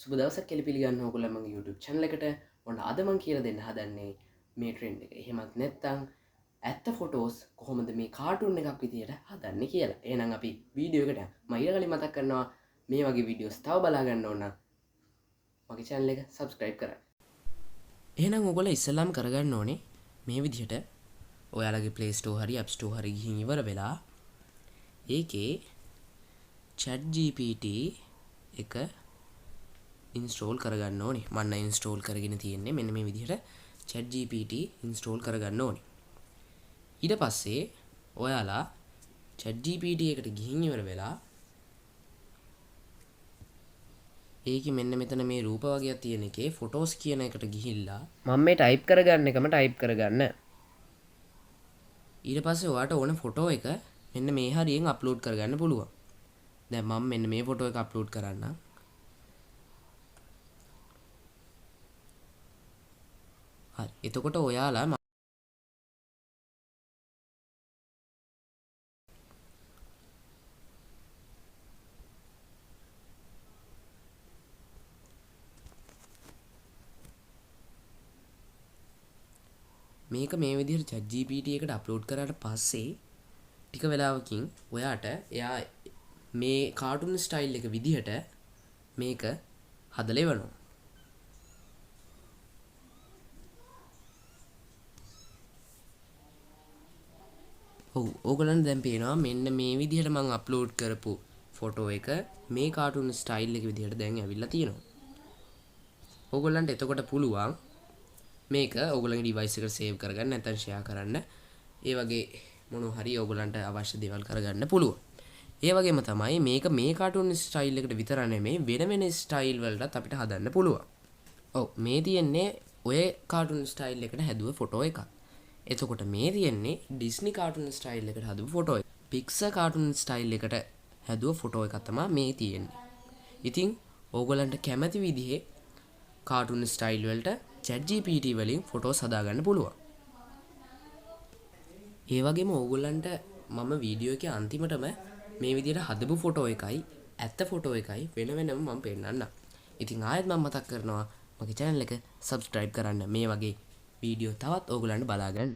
සුබ දවසක් කියලා පිළිගන්න ඕගොල්ලෝ මගේ YouTube channel එකට. ඔන්න අද මම කියලා දෙන්න හදන්නේ මේ ට්‍රෙන්ඩ් එක. එහෙමත් නැත්නම් ඇත්ත ෆොටෝස් කොහොමද මේ කාටුන් එකක් විදියට හදන්නේ කියලා. එහෙනම් අපි වීඩියෝ එකට යමු. මම ඊට කලින් මතක් කරනවා මේ වගේ වීඩියෝස් තව බලා ගන්න ඕන නම් මගේ channel එක subscribe කරන්න. එහෙනම් ඔයගොල්ලෝ ඉස්සෙල්ලාම කරගන්න ඕනේ මේ විදිහට ඔයාලගේ Play Store හරි App Store හරි ගිහින් ඉවර වෙලා ඒකේ ChatGPT එක ඉන්ස්ටෝල් කරගන්න ඕනේ. මම ඉන්ස්ටෝල් කරගෙන තියෙන්නේ මෙන්න මේ විදිහට ChatGPT ඉන්ස්ටෝල් කරගන්න ඕනේ. ඊට පස්සේ ඔයාලා ChatGPT එකට ගිහින් ඉවර වෙලා ඒකේ මෙන්න මෙතන මේ රූප වර්ගයක් තියෙන එකේ ෆොටෝස් කියන එකට ගිහිල්ලා මම මේ ටයිප් කරගන්න එකම ටයිප් කරගන්න. ඊට පස්සේ ඔයාට ඕන ෆොටෝ එක මෙන්න මේ හරියෙන් අප්ලෝඩ් කරගන්න පුළුවන්. දැන් මම මෙන්න මේ ෆොටෝ එක අප්ලෝඩ් කරන්නම්. හරි. එතකොට ඔයාලා මේක මේ විදිහට ChatGPT එකට අප්ලෝඩ් කරාට පස්සේ ටික වෙලාවකින් ඔයාට එයා මේ කාටුන් ස්ටයිල් එක විදිහට මේක හදලා එවනවා. ඔව් ඕගලන්ට දැන් පේනවා මෙන්න මේ විදිහට මම අප්ලෝඩ් කරපු ෆොටෝ එක මේ කාටුන් ස්ටයිල් එක විදිහට දැන් ඇවිල්ලා තියෙනවා. ඕගලන්ට එතකොට පුළුවන් මේක ඕගලන්ගේ ඩිවයිස් එකට සේව් කරගන්න නැත්නම් ෂෙයා කරන්න. ඒ වගේ මොනවා හරි ඕගලන්ට අවශ්‍ය දේවල් කරගන්න පුළුවන්. ඒ වගේම තමයි මේක මේ කාටුන් ස්ටයිල් එකට විතර නෙමෙයි වෙන වෙන ස්ටයිල් වලටත් අපිට හදන්න පුළුවන්. ඔව් මේ තියෙන්නේ ඔය කාටුන් ස්ටයිල් එකට හැදුව ෆොටෝ එකක්. එතකොට මේ තියෙන්නේ ඩිස්නි කාටුන් ස්ටයිල් එකට හදුව ෆොටෝ එක. පික්සර් කාටුන් ස්ටයිල් එකට හැදුව ෆොටෝ එකක් තමයි මේ තියෙන්නේ. ඉතින් ඕගලන්ට කැමති විදිහේ කාටුන් ස්ටයිල් වලට ChatGPT වලින් ෆොටෝස් හදාගන්න පුළුවන්. ඒ වගේම ඕගොල්ලන්ට මම වීඩියෝ එකේ අන්තිමටම මේ විදිහට හදපු ෆොටෝ එකයි ඇත්ත ෆොටෝ එකයි වෙන වෙනම මම පෙන්නන්නම්. ඉතින් ආයෙත් මම මතක් කරනවා මගේ channel එක subscribe කරන්න මේ වගේ වීඩියෝ තවත් ඕගොල්ලන්ට බලා ගන්න.